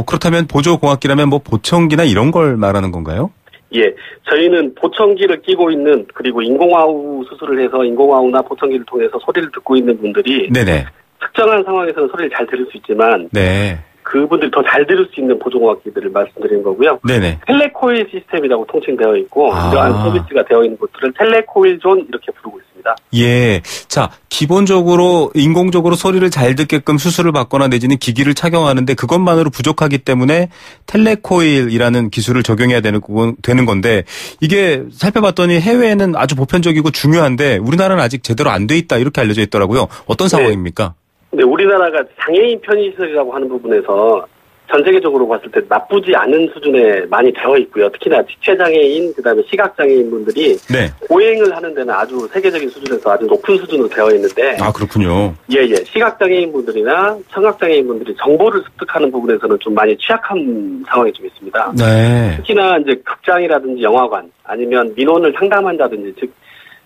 그렇다면 보조공학기라면 뭐 보청기나 이런 걸 말하는 건가요? 예, 저희는 보청기를 끼고 있는 그리고 인공아우 수술을 해서 인공아우나 보청기를 통해서 소리를 듣고 있는 분들이 네네. 특정한 상황에서는 소리를 잘 들을 수 있지만 네. 그분들이 더 잘 들을 수 있는 보조공학기들을 말씀드리는 거고요. 네네. 텔레코일 시스템이라고 통칭되어 있고 이러한 서비스가 되어 있는 곳들을 텔레코일 존 이렇게 부르고 있습니다. 예. 자, 기본적으로 인공적으로 소리를 잘 듣게끔 수술을 받거나 내지는 기기를 착용하는데 그것만으로 부족하기 때문에 텔레코일이라는 기술을 적용해야 되는 건데 이게 살펴봤더니 해외에는 아주 보편적이고 중요한데 우리나라는 아직 제대로 안 돼 있다 이렇게 알려져 있더라고요. 어떤 상황입니까? 네, 우리나라가 장애인 편의시설이라고 하는 부분에서 전 세계적으로 봤을 때 나쁘지 않은 수준에 많이 되어 있고요. 특히나 지체장애인, 그다음에 시각장애인 분들이 네. 보행을 하는 데는 아주 세계적인 수준에서 아주 높은 수준으로 되어 있는데. 아, 그렇군요. 예. 시각장애인 분들이나 청각장애인 분들이 정보를 습득하는 부분에서는 좀 많이 취약한 상황이 좀 있습니다. 네. 특히나 이제 극장이라든지 영화관, 아니면 민원을 상담한다든지, 즉,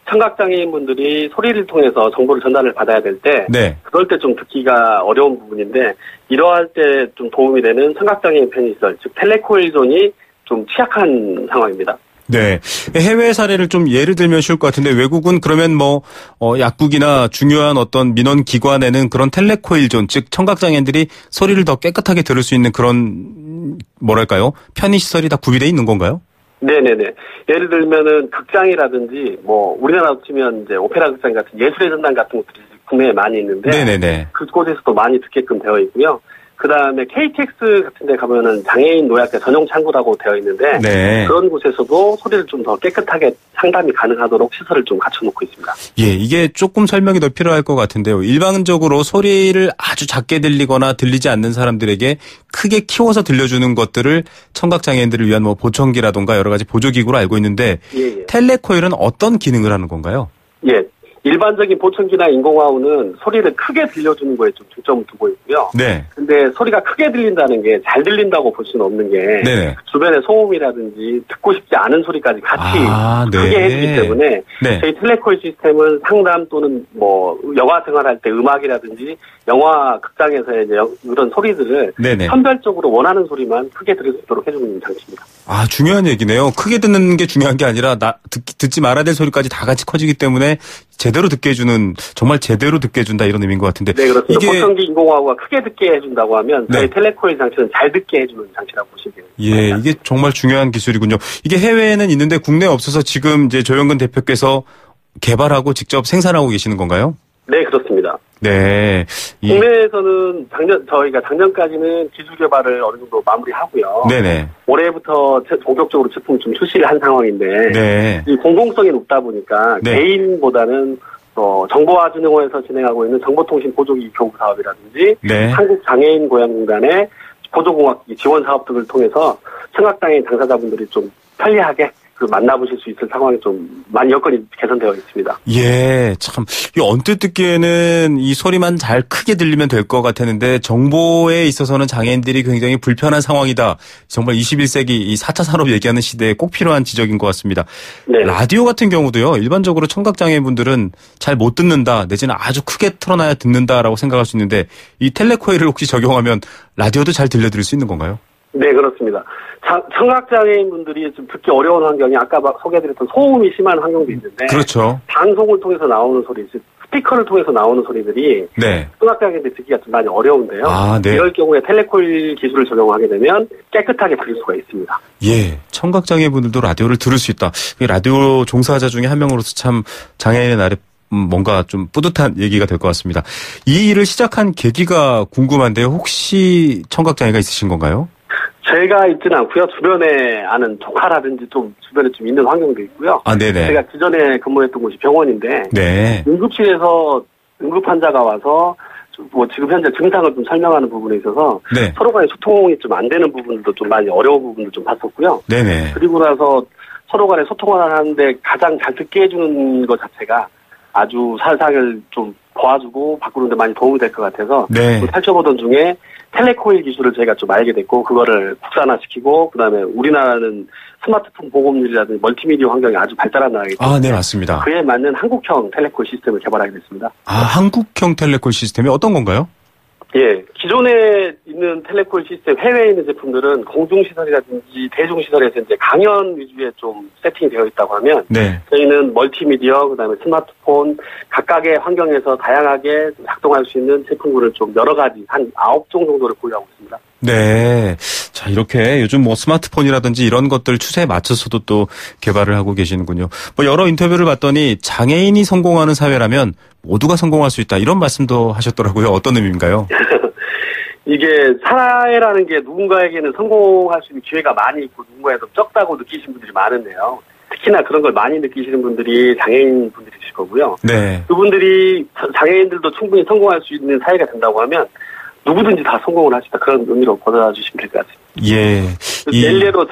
청각장애인 분들이 소리를 통해서 정보를 전달을 받아야 될 때, 네. 그럴 때 좀 듣기가 어려운 부분인데, 이러할 때 좀 도움이 되는 청각장애인 편의시설, 즉 텔레코일 존이 좀 취약한 상황입니다. 네. 해외 사례를 좀 예를 들면 쉬울 것 같은데 외국은 그러면 뭐, 약국이나 중요한 어떤 민원 기관에는 그런 텔레코일 존, 즉 청각장애인들이 소리를 더 깨끗하게 들을 수 있는 그런, 뭐랄까요? 편의시설이 다 구비되어 있는 건가요? 네네네. 예를 들면은 극장이라든지 뭐 우리나라로 치면 이제 오페라 극장 같은 예술의 전당 같은 것들이 국내에 많이 있는데 네네네. 그곳에서도 많이 듣게끔 되어 있고요. 그 다음에 KTX 같은 데 가면은 장애인 노약자 전용 창구라고 되어 있는데 네. 그런 곳에서도 소리를 좀 더 깨끗하게 상담이 가능하도록 시설을 좀 갖춰놓고 있습니다. 예, 이게 조금 설명이 더 필요할 것 같은데요. 일반적으로 소리를 아주 작게 들리거나 들리지 않는 사람들에게 크게 키워서 들려주는 것들을 청각장애인들을 위한 뭐 보청기라던가 여러 가지 보조기구로 알고 있는데 예. 텔레코일은 어떤 기능을 하는 건가요? 예. 일반적인 보청기나 인공화우는 소리를 크게 들려주는 거에 좀 중점을 두고 있고요. 네. 근데 소리가 크게 들린다는 게 잘 들린다고 볼 수는 없는 게 네네. 주변의 소음이라든지 듣고 싶지 않은 소리까지 같이 크게 해주기 때문에 네. 저희 텔레코일 시스템은 상담 또는 뭐 영화 생활할 때 음악이라든지 영화 극장에서의 이런 소리들을 네네. 선별적으로 원하는 소리만 크게 들을 수 있도록 해주는 장치입니다. 아, 중요한 얘기네요. 크게 듣는 게 중요한 게 아니라 듣지 말아야 될 소리까지 다 같이 커지기 때문에 제대로 듣게 해주는, 정말 제대로 듣게 해준다 이런 의미인 것 같은데. 네, 그렇습니다. 이게 보청기 인공화우가 크게 듣게 해준다고 하면 저희 텔레코일 장치는 잘 듣게 해주는 장치라고 보시면 됩니다. 예, 이게 정말 중요한 기술이군요. 이게 해외에는 있는데 국내에 없어서 지금 이제 조영근 대표께서 개발하고 직접 생산하고 계시는 건가요? 네, 그렇습니다. 네. 국내에서는 저희가 작년까지는 기술 개발을 어느 정도 마무리하고요. 네네. 올해부터 본격적으로 제품 좀 출시를 한 상황인데, 네. 이 공공성이 높다 보니까 네. 개인보다는 정보화진흥원에서 진행하고 있는 정보통신 보조기 교육 사업이라든지, 네. 한국장애인고양공단의 보조공학기 지원 사업 등을 통해서 청각장애인 당사자분들이 좀 편리하게 만나보실 수 있을 상황이 좀 많이 여건이 개선되어 있습니다. 예, 참, 이 언뜻 듣기에는 이 소리만 잘 크게 들리면 될 것 같았는데 정보에 있어서는 장애인들이 굉장히 불편한 상황이다. 정말 21세기 이 4차 산업 얘기하는 시대에 꼭 필요한 지적인 것 같습니다. 네. 라디오 같은 경우도요, 일반적으로 청각장애인분들은 잘 못 듣는다, 내지는 아주 크게 틀어놔야 듣는다라고 생각할 수 있는데 이 텔레코일을 혹시 적용하면 라디오도 잘 들려드릴 수 있는 건가요? 네, 그렇습니다. 청각장애인 분들이 좀 듣기 어려운 환경이 아까 소개해드렸던 소음이 심한 환경도 있는데. 그렇죠. 방송을 통해서 나오는 소리, 즉 스피커를 통해서 나오는 소리들이. 네. 청각장애인들 듣기가 좀 많이 어려운데요. 아, 네. 이럴 경우에 텔레코일 기술을 적용하게 되면 깨끗하게 들을 수가 있습니다. 예. 청각장애인분들도 라디오를 들을 수 있다. 라디오 종사자 중에 한 명으로서 참 장애인의 날에 뭔가 좀 뿌듯한 얘기가 될 것 같습니다. 이 일을 시작한 계기가 궁금한데요. 혹시 청각장애가 있으신 건가요? 제가 있지는 않고요. 주변에 아는 조카라든지 좀 주변에 좀 있는 환경도 있고요. 아, 네네. 제가 기존에 근무했던 곳이 병원인데. 네. 응급실에서 응급 환자가 와서 뭐 지금 현재 증상을 좀 설명하는 부분에 있어서. 네. 서로 간의 소통이 좀 안 되는 부분도 좀 많이 어려운 부분도 좀 봤었고요. 네네. 그리고 나서 서로 간에 소통을 하는데 가장 잘 듣게 해주는 것 자체가 아주 사상을 좀 도와주고 바꾸는 데 많이 도움이 될 것 같아서. 네. 살펴보던 중에 텔레코일 기술을 저희가 좀 알게 됐고 그거를 국산화시키고 그다음에 우리나라는 스마트폰 보급률이라든지 멀티미디어 환경이 아주 발달한 나라이기 때문에 네, 맞습니다. 그에 맞는 한국형 텔레코일 시스템을 개발하게 됐습니다. 한국형 텔레코일 시스템이 어떤 건가요? 예, 기존에 있는 텔레코일 시스템, 해외에 있는 제품들은 공중시설이라든지 대중시설에서 이제 강연 위주의 좀 세팅이 되어 있다고 하면, 네. 저희는 멀티미디어, 그 다음에 스마트폰, 각각의 환경에서 다양하게 작동할 수 있는 제품군을 좀 여러 가지, 한 9종 정도를 보유하고 있습니다. 네. 자, 이렇게 요즘 뭐 스마트폰이라든지 이런 것들 추세에 맞춰서도 또 개발을 하고 계시는군요. 뭐 여러 인터뷰를 봤더니 장애인이 성공하는 사회라면 모두가 성공할 수 있다. 이런 말씀도 하셨더라고요. 어떤 의미인가요? 이게 사회라는 게 누군가에게는 성공할 수 있는 기회가 많이 있고 누군가에도 적다고 느끼시는 분들이 많은데요. 특히나 그런 걸 많이 느끼시는 분들이 장애인 분들이실 거고요. 네. 그분들이 장애인들도 충분히 성공할 수 있는 사회가 된다고 하면 누구든지 다 성공을 할 수 있다. 그런 의미로 받아주시면 될 것 같습니다. 예. 예례로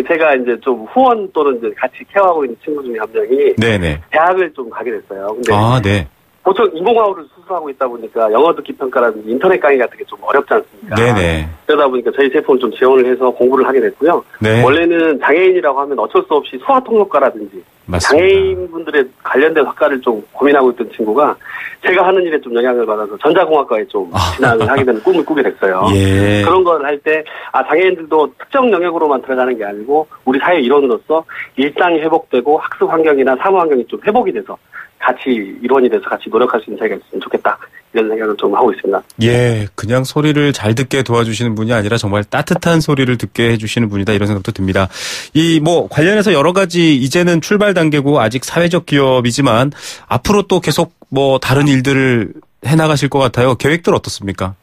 제가 이제 좀 후원 또는 이제 같이 케어하고 있는 친구 중에 한 명이 네네. 대학을 좀 가게 됐어요. 근데 네. 보통 인공화호를 수술하고 있다 보니까 영어 듣기 평가라든지 인터넷 강의 같은 게 좀 어렵지 않습니까? 네네. 그러다 보니까 저희 제품을 좀 지원을 해서 공부를 하게 됐고요. 네. 원래는 장애인이라고 하면 어쩔 수 없이 소아통역과라든지 맞습니다. 장애인분들의 관련된 학과를 좀 고민하고 있던 친구가 제가 하는 일에 좀 영향을 받아서 전자공학과에 좀 진학을 하게 되는 꿈을 꾸게 됐어요. 예. 그런 걸 할 때 장애인들도 특정 영역으로만 들어가는 게 아니고 우리 사회 일원으로서 일상이 회복되고 학습 환경이나 사무 환경이 좀 회복이 돼서 같이 일원이 돼서 같이 노력할 수 있는 사회가 있으면 좋겠다. 이런 생각을 좀 하고 있습니다. 예, 그냥 소리를 잘 듣게 도와주시는 분이 아니라 정말 따뜻한 소리를 듣게 해주시는 분이다. 이런 생각도 듭니다. 관련해서 여러 가지 이제는 출발 단계고 아직 사회적 기업이지만 앞으로 또 계속 다른 일들을 해나가실 것 같아요. 계획들 어떻습니까?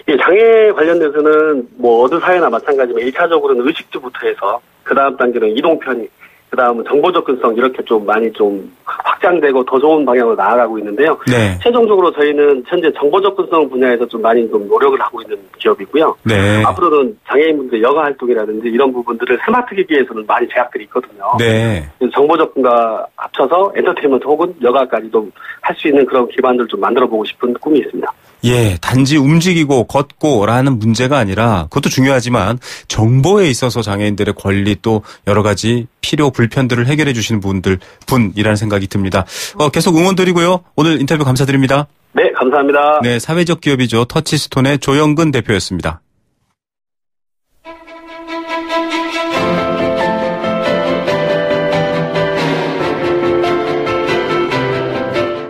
예, 장애 관련돼서는 어느 사회나 마찬가지지만 1차적으로는 의식주부터 해서 그 다음 단계는 이동편의 그 다음은 정보 접근성 이렇게 좀 많이 좀 확장되고 더 좋은 방향으로 나아가고 있는데요. 네. 최종적으로 저희는 현재 정보 접근성 분야에서 좀 많이 좀 노력을 하고 있는 기업이고요. 네. 앞으로는 장애인분들의 여가 활동이라든지 이런 부분들을 스마트 기기에서는 많이 제약들이 있거든요. 네. 정보 접근과 합쳐서 엔터테인먼트 혹은 여가까지도 할 수 있는 그런 기반들을 좀 만들어보고 싶은 꿈이 있습니다. 예, 단지 움직이고 걷고라는 문제가 아니라 그것도 중요하지만 정보에 있어서 장애인들의 권리 또 여러 가지 필요 불편들을 해결해 주시는 분이라는 생각이 듭니다. 계속 응원 드리고요. 오늘 인터뷰 감사드립니다. 네, 감사합니다. 네, 사회적 기업이죠. 터치스톤의 조영근 대표였습니다.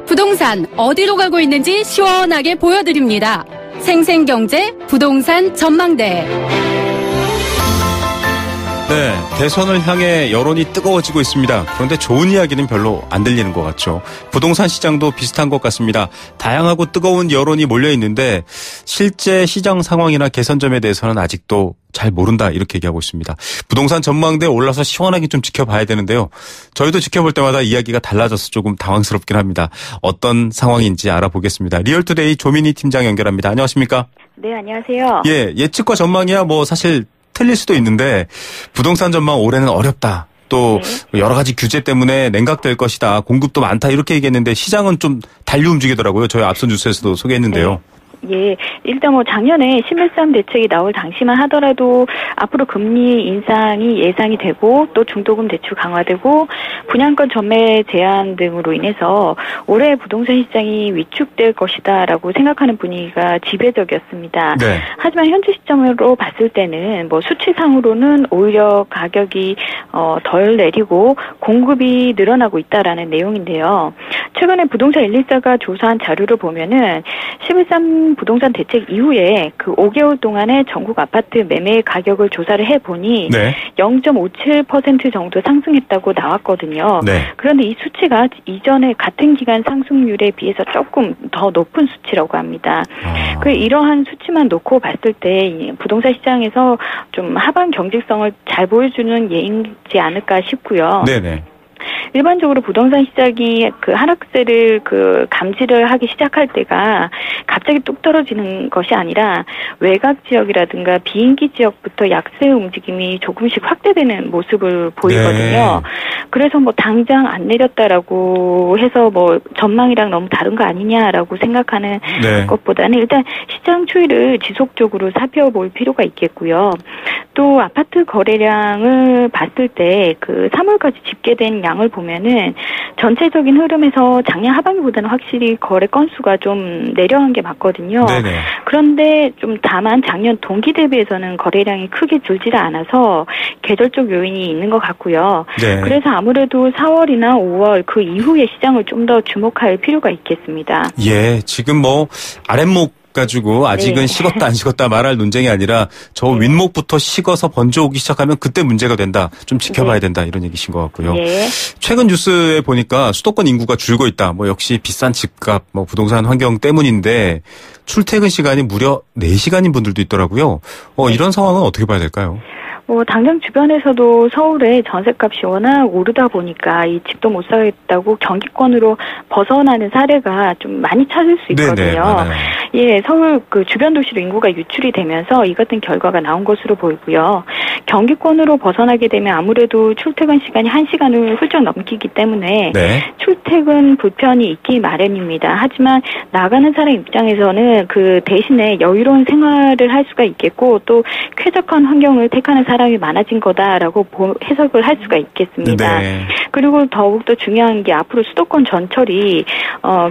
부동산 어디로 가고 있는지 시원하게 보여드립니다. 생생경제 부동산 전망대. 네, 대선을 향해 여론이 뜨거워지고 있습니다. 그런데 좋은 이야기는 별로 안 들리는 것 같죠. 부동산 시장도 비슷한 것 같습니다. 다양하고 뜨거운 여론이 몰려 있는데 실제 시장 상황이나 개선점에 대해서는 아직도 잘 모른다 이렇게 얘기하고 있습니다. 부동산 전망대에 올라서 시원하게 좀 지켜봐야 되는데요. 저희도 지켜볼 때마다 이야기가 달라져서 조금 당황스럽긴 합니다. 어떤 상황인지 알아보겠습니다. 리얼투데이 조민희 팀장 연결합니다. 안녕하십니까? 네, 안녕하세요. 예, 예측과 전망이야 사실 틀릴 수도 있는데 부동산 전망 올해는 어렵다. 또 여러 가지 규제 때문에 냉각될 것이다. 공급도 많다. 이렇게 얘기했는데 시장은 좀 달리 움직이더라고요. 저희 앞선 뉴스에서도 소개했는데요. 네. 예, 일단 작년에 11.3 대책이 나올 당시만 하더라도 앞으로 금리 인상이 예상이 되고 또 중도금 대출 강화되고 분양권 전매 제한 등으로 인해서 올해 부동산 시장이 위축될 것이다라고 생각하는 분위기가 지배적이었습니다. 네. 하지만 현재 시점으로 봤을 때는 수치상으로는 오히려 가격이 덜 내리고 공급이 늘어나고 있다라는 내용인데요. 최근에 부동산 114가 조사한 자료를 보면은 11.3 부동산 대책 이후에 그 5개월 동안의 전국 아파트 매매 가격을 조사를 해보니 네. 0.57% 정도 상승했다고 나왔거든요. 네. 그런데 이 수치가 이전에 같은 기간 상승률에 비해서 조금 더 높은 수치라고 합니다. 이러한 수치만 놓고 봤을 때 부동산 시장에서 좀 하방 경직성을 잘 보여주는 예인지 않을까 싶고요. 네네. 일반적으로 부동산 시장이 그 하락세를 그 감지를 하기 시작할 때가 갑자기 뚝 떨어지는 것이 아니라 외곽 지역이라든가 비인기 지역부터 약세 움직임이 조금씩 확대되는 모습을 보이거든요. 네. 그래서 뭐 당장 안 내렸다라고 해서 뭐 전망이랑 너무 다른 거 아니냐라고 생각하는 네. 것보다는 일단 시장 추이를 지속적으로 살펴볼 필요가 있겠고요. 또 아파트 거래량을 봤을 때 그 3월까지 집계된 양을 보면은 전체적인 흐름에서 작년 하반기보다는 확실히 거래 건수가 좀 내려간 게 맞거든요. 네네. 그런데 좀 다만 작년 동기 대비해서는 거래량이 크게 줄지를 않아서 계절적 요인이 있는 것 같고요. 네. 그래서 아무래도 4월이나 5월 그 이후의 시장을 좀 더 주목할 필요가 있겠습니다. 예, 지금 뭐 아랫목 가지고 아직은 네. 식었다 안 식었다 말할 논쟁이 아니라 저 윗목부터 식어서 번져오기 시작하면 그때 문제가 된다. 좀 지켜봐야 된다. 이런 얘기신 것 같고요. 네. 최근 뉴스에 보니까 수도권 인구가 줄고 있다. 뭐 역시 비싼 집값, 뭐 부동산 환경 때문인데 출퇴근 시간이 무려 4시간인 분들도 있더라고요. 이런 상황은 어떻게 봐야 될까요? 당장 주변에서도 서울의 전셋값이 워낙 오르다 보니까 이 집도 못 사겠다고 경기권으로 벗어나는 사례가 좀 많이 찾을 수 있거든요. 예, 서울 그 주변 도시로 인구가 유출이 되면서 이 같은 결과가 나온 것으로 보이고요. 경기권으로 벗어나게 되면 아무래도 출퇴근 시간이 1시간을 훌쩍 넘기기 때문에 네. 출퇴근 불편이 있기 마련입니다. 하지만 나가는 사람 입장에서는 그 대신에 여유로운 생활을 할 수가 있겠고 또 쾌적한 환경을 택하는 사람이 많아진 거다라고 해석을 할 수가 있겠습니다. 네. 그리고 더욱더 중요한 게 앞으로 수도권 전철이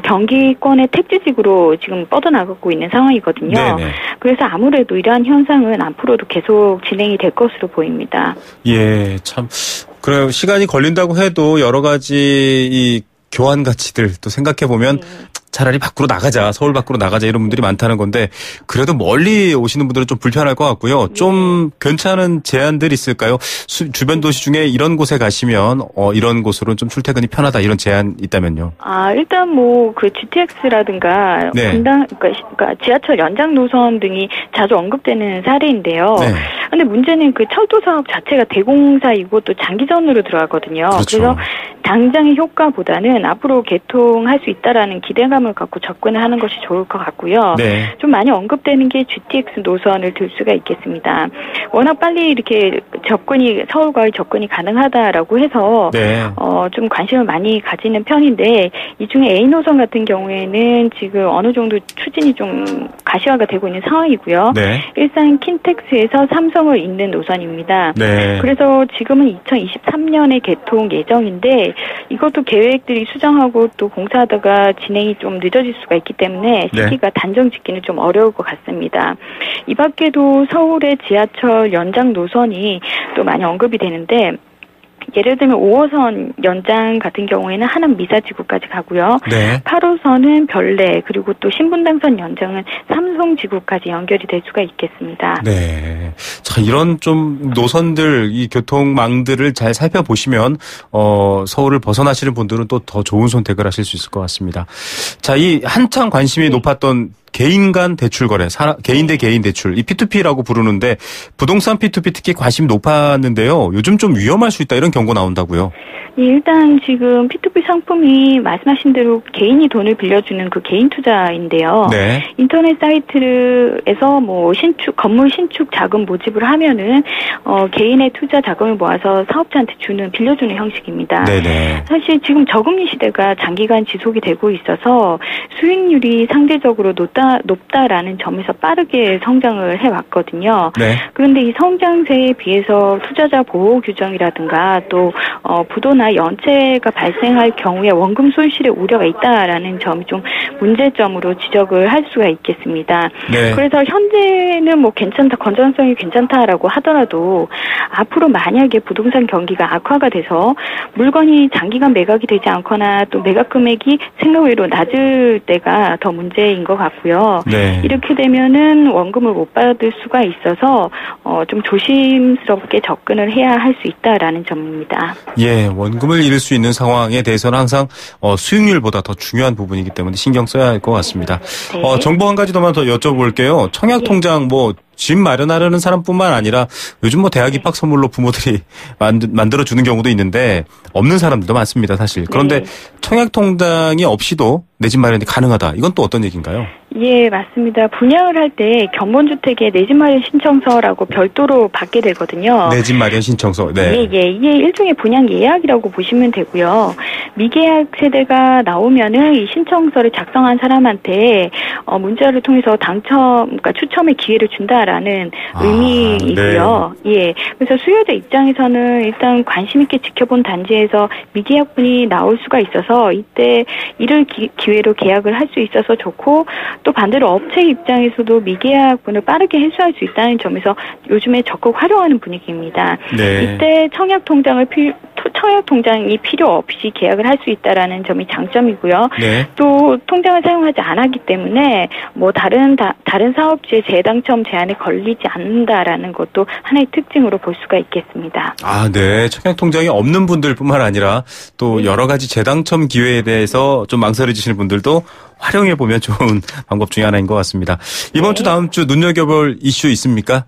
경기권의 택지직으로 지금 뻗어나가고 있는 상황이거든요. 네네. 그래서 아무래도 이러한 현상은 앞으로도 계속 진행이 될 것으로 보입니다. 예, 참 그래요. 시간이 걸린다고 해도 여러 가지 이 교환 가치들 또 생각해 보면 차라리 밖으로 나가자, 서울 밖으로 나가자 이런 분들이 많다는 건데 그래도 멀리 오시는 분들은 좀 불편할 것 같고요. 좀 괜찮은 제안들 있을까요? 주변 도시 중에 이런 곳에 가시면 이런 곳으로는 좀 출퇴근이 편하다 이런 제안 있다면요. 일단 뭐 그 GTX라든가 네. 그러니까 지하철 연장 노선 등이 자주 언급되는 사례인데요. 네. 근데 문제는 그 철도 사업 자체가 대공사이고 또 장기전으로 들어가거든요. 그렇죠. 그래서 당장의 효과보다는 앞으로 개통할 수 있다라는 기대감을 갖고 접근을 하는 것이 좋을 것 같고요. 네. 좀 많이 언급되는 게 GTX 노선을 들 수가 있겠습니다. 워낙 빨리 이렇게 서울과의 접근이 가능하다라고 해서 네. 좀 관심을 많이 가지는 편인데 이 중에 A 노선 같은 경우에는 지금 어느 정도 추진이 좀 가시화가 되고 있는 상황이고요. 네. 일산 킨텍스에서 삼성을 잇는 노선입니다. 네. 그래서 지금은 2023년에 개통 예정인데 이것도 계획들이 수정하고 또 공사하다가 진행이 좀 늦어질 수가 있기 때문에 시기가 네. 단정 짓기는 좀 어려울 것 같습니다. 이 밖에도 서울의 지하철 연장 노선이 또 많이 언급이 되는데 예를 들면 5호선 연장 같은 경우에는 하남 미사지구까지 가고요. 네. 8호선은 별내 그리고 또 신분당선 연장은 삼성지구까지 연결이 될 수가 있겠습니다. 네. 자, 이런 좀 노선들, 이 교통망들을 잘 살펴보시면 서울을 벗어나시는 분들은 또 더 좋은 선택을 하실 수 있을 것 같습니다. 자, 이 한창 관심이 높았던 개인 간 대출 거래, 개인 대 개인 대출, 이 P2P라고 부르는데 부동산 P2P 특히 관심이 높았는데요. 요즘 좀 위험할 수 있다 이런 경고 나온다고요. 예, 일단 지금 P2P 상품이 말씀하신 대로 개인이 돈을 빌려주는 그 개인 투자인데요. 네. 인터넷 사이트에서 뭐 건물 신축 자금 모집을 하면은 개인의 투자 자금을 모아서 사업자한테 빌려주는 형식입니다. 네네. 사실 지금 저금리 시대가 장기간 지속이 되고 있어서 수익률이 상대적으로 높다라는 점에서 빠르게 성장을 해왔거든요. 네. 그런데 이 성장세에 비해서 투자자 보호 규정이라든가 또 부도나 연체가 발생할 경우에 원금 손실의 우려가 있다라는 점이 좀 문제점으로 지적을 할 수가 있겠습니다. 네. 그래서 현재는 뭐 괜찮다, 건전성이 괜찮다라고 하더라도 앞으로 만약에 부동산 경기가 악화가 돼서 물건이 장기간 매각이 되지 않거나 또 매각 금액이 생각 외로 낮을 때가 더 문제인 것 같고요. 있고요. 네. 이렇게 되면은 원금을 못 받을 수가 있어서 좀 조심스럽게 접근을 해야 할 수 있다라는 점입니다. 예, 원금을 잃을 수 있는 상황에 대해서는 항상 수익률보다 더 중요한 부분이기 때문에 신경 써야 할 것 같습니다. 네. 정보 한 가지 더만 더 여쭤볼게요. 청약통장 집 마련하려는 사람뿐만 아니라 요즘 대학 입학 선물로 부모들이 만들어주는 경우도 있는데 없는 사람들도 많습니다, 사실. 그런데 청약통장이 없이도 내 집 마련이 가능하다. 이건 또 어떤 얘기인가요? 예, 맞습니다. 분양을 할 때 견본주택의 내 집 마련 신청서라고 별도로 받게 되거든요. 내 집 마련 신청서. 네. 예. 이게 일종의 분양 예약이라고 보시면 되고요. 미계약 세대가 나오면은 이 신청서를 작성한 사람한테 문자를 통해서 그러니까 추첨의 기회를 준다라는 의미이고요. 네. 예. 그래서 수요자 입장에서는 일단 관심 있게 지켜본 단지에서 미계약분이 나올 수가 있어서 이때 이를 기회로 계약을 할 수 있어서 좋고, 또 반대로 업체 입장에서도 미계약분을 빠르게 해소할 수 있다는 점에서 요즘에 적극 활용하는 분위기입니다. 네. 이때 청약통장이 필요 없이 계약을 할 수 있다라는 점이 장점이고요. 네. 또 통장을 사용하지 않았기 때문에 다른 사업주의 재당첨 제한에 걸리지 않는다라는 것도 하나의 특징으로 볼 수가 있겠습니다. 네. 청약통장이 없는 분들뿐만 아니라 또 여러 가지 재당첨 기회에 대해서 좀 망설여지시는 분들도 활용해보면 좋은 방법 중에 하나인 것 같습니다. 이번 주 다음 주 눈여겨볼 이슈 있습니까?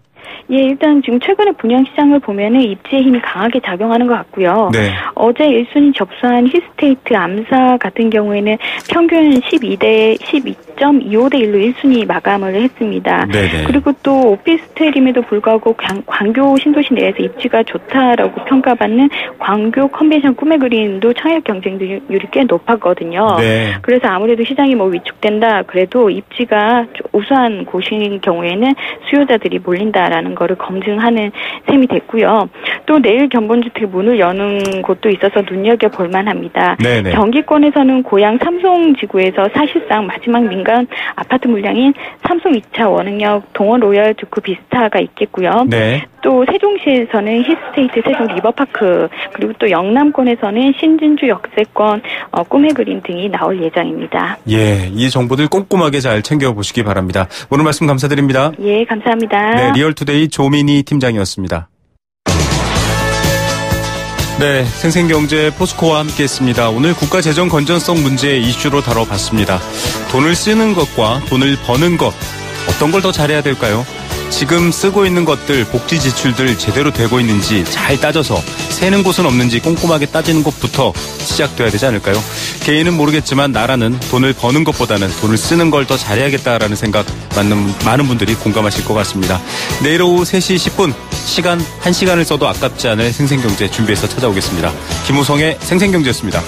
예, 일단 지금 최근에 분양시장을 보면은 입지의 힘이 강하게 작용하는 것 같고요. 네. 어제 1순위 접수한 힐스테이트 암사 같은 경우에는 평균 12.25대 1로 1순위 마감을 했습니다. 네네. 그리고 또 오피스텔임에도 불구하고 광교 신도시 내에서 입지가 좋다라고 평가받는 광교 컨벤션 꿈의 그린도 청약 경쟁률이 꽤 높았거든요. 네. 그래서 아무래도 시장이 위축된다 그래도 입지가 우수한 곳인 경우에는 수요자들이 몰린다라는 거를 검증하는 셈이 됐고요. 또 내일 견본주택 문을 여는 곳도 있어서 눈여겨볼 만합니다. 네네. 경기권에서는 고양 삼송지구에서 사실상 마지막 민간 아파트 물량인 삼송 2차 원흥역 동원 로열 두쿠 비스타가 있겠고요. 네. 또 세종시에서는 힐스테이트 세종 리버파크, 그리고 또 영남권에서는 신진주 역세권 꿈의 그린 등이 나올 예정입니다. 예, 이 정보들 꼼꼼하게 잘 챙겨보시기 바랍니다. 오늘 말씀 감사드립니다. 예, 감사합니다. 네, 리얼투데이 조민희 팀장이었습니다. 네, 생생경제 포스코와 함께했습니다. 오늘 국가재정 건전성 문제 이슈로 다뤄봤습니다. 돈을 쓰는 것과 돈을 버는 것, 어떤 걸 더 잘해야 될까요? 지금 쓰고 있는 것들, 복지 지출들 제대로 되고 있는지 잘 따져서 새는 곳은 없는지 꼼꼼하게 따지는 것부터 시작돼야 되지 않을까요? 개인은 모르겠지만 나라는 돈을 버는 것보다는 돈을 쓰는 걸 더 잘해야겠다라는 생각 많은 분들이 공감하실 것 같습니다. 내일 오후 3시 10분 1시간을 써도 아깝지 않을 생생경제 준비해서 찾아오겠습니다. 김우성의 생생경제였습니다.